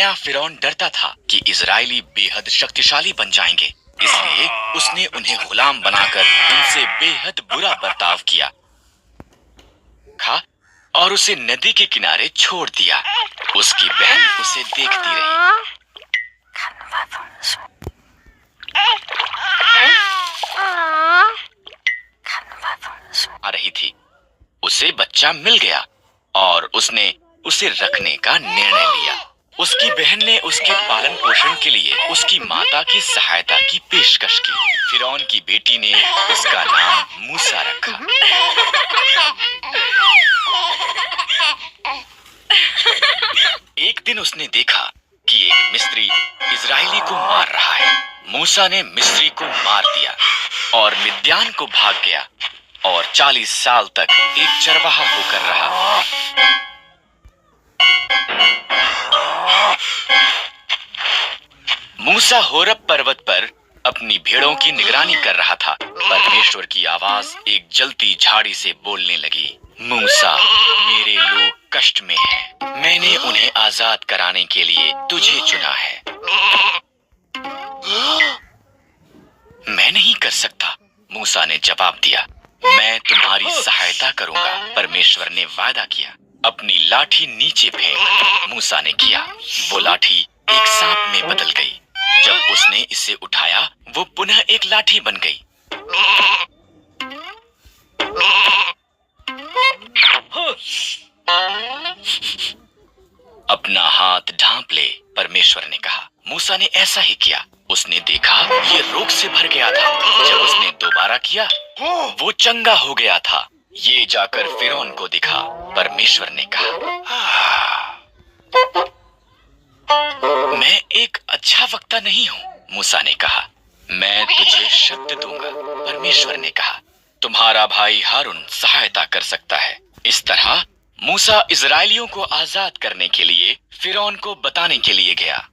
नया फिरौन डरता था कि इजरायली बेहद शक्तिशाली बन जाएंगे, इसलिए उसने उन्हें गुलाम बनाकर उनसे बेहद बुरा बर्ताव किया और उसे नदी के किनारे छोड़ दिया। उसकी बहन उसे देखती रही। आ रही थी। उसे बच्चा मिल गया और उसने उसे रखने का निर्णय लिया। उसकी बहन ने उसके पालन पोषण के लिए उसकी माता की सहायता की पेशकश की। फिरौन की बेटी ने उसका नाम मूसा रखा। एक दिन उसने देखा कि एक मिस्री इजरायली को मार रहा है। मूसा ने मिस्री को मार दिया और मिद्यान को भाग गया और 40 साल तक एक चरवाहा होकर रहा। मूसा होरब पर्वत पर अपनी भेड़ों की निगरानी कर रहा था। परमेश्वर की आवाज एक जलती झाड़ी से बोलने लगी, मूसा, मेरे लोग कष्ट में हैं। मैंने उन्हें आजाद कराने के लिए तुझे चुना है। मैं नहीं कर सकता, मूसा ने जवाब दिया। मैं तुम्हारी सहायता करूंगा, परमेश्वर ने वादा किया। अपनी लाठी नीचे फेंक, मूसा ने किया। वो लाठी एक सांप में बदल गई। जब उसने इसे उठाया, वो पुनः एक लाठी बन गई। अपना हाथ ढांप ले, परमेश्वर ने कहा। मूसा ने ऐसा ही किया। उसने देखा ये रोग से भर गया था। जब उसने दोबारा किया, वो चंगा हो गया था। ये जाकर फिरौन को दिखा। परमेश्वर ने कहा, मैं एक अच्छा वक्ता नहीं हूँ, मूसा ने कहा। मैं तुझे शब्द दूंगा, परमेश्वर ने कहा। तुम्हारा भाई हारून सहायता कर सकता है। इस तरह मूसा इजरायलियों को आजाद करने के लिए फिरौन को बताने के लिए गया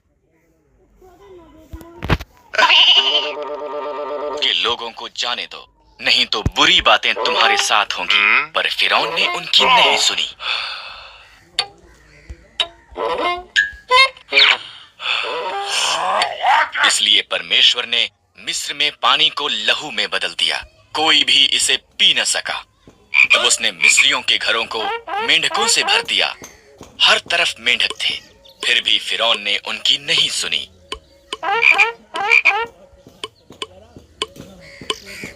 कि लोगों को जाने दो, नहीं तो बुरी बातें तुम्हारे साथ होंगी। पर फिरौन ने उनकी नहीं सुनी। इसलिए परमेश्वर ने मिस्र में पानी को लहू में बदल दिया। कोई भी इसे पी न सका। तब उसने मिस्रियों के घरों को मेंढकों से भर दिया। हर तरफ मेंढक थे, फिर भी फिरौन ने उनकी नहीं सुनी।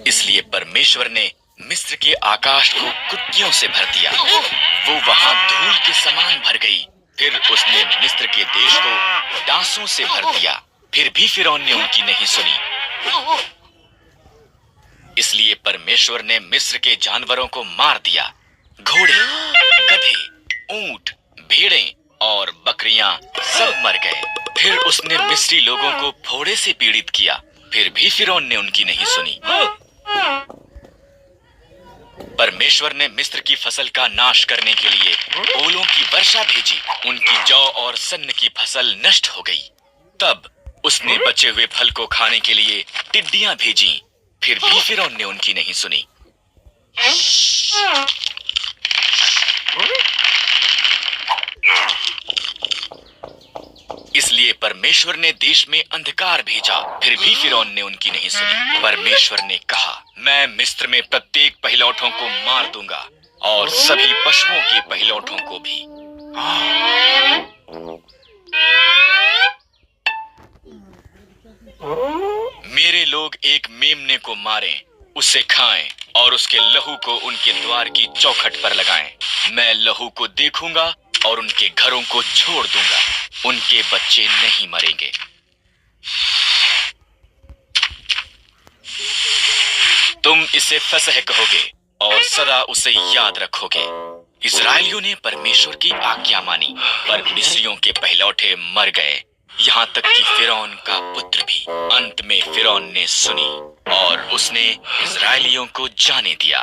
इसलिए परमेश्वर ने मिस्र के आकाश को कुत्तियों से भर दिया। वो वहां धूल के समान भर गई। फिर उसने मिस्र के देश को डांसों से भर दिया। फिर भी फिरौन ने उनकी नहीं सुनी। इसलिए परमेश्वर ने मिस्र के जानवरों को मार दिया। घोड़े, गधे, ऊंट, भेड़ें और बकरियां सब मर गए। फिर उसने मिस्री लोगों को फोड़े से पीड़ित किया। फिर भी फिरौन ने उनकी नहीं सुनी। परमेश्वर ने मिस्र की फसल का नाश करने के लिए ओलों की वर्षा भेजी। उनकी जौ और सन्न की फसल नष्ट हो गई। तब उसने बचे हुए फल को खाने के लिए टिड्डियां भेजी। फिर भी फिरौन ने उनकी नहीं सुनी। इसलिए परमेश्वर ने देश में अंधकार भेजा। फिर भी फिरौन ने उनकी नहीं सुनी। परमेश्वर ने कहा, मैं मिस्र में प्रत्येक पहिलौठों को मार दूंगा और सभी पशुओं के पहिलौठों को भी। मेरे लोग एक मेमने को मारें, उसे खाएं और उसके लहू को उनके द्वार की चौखट पर लगाएं। मैं लहू को देखूंगा और उनके घरों को छोड़ दूंगा। उनके बच्चे नहीं मरेंगे। तुम इसे फसह कहोगे और सदा उसे याद रखोगे। इजरायलियों ने परमेश्वर की आज्ञा मानी, पर मिस्रियों के पहिलौठे मर गए, यहाँ तक कि फिरौन का पुत्र भी। अंत में फिरौन ने सुनी और उसने इजरायलियों को जाने दिया।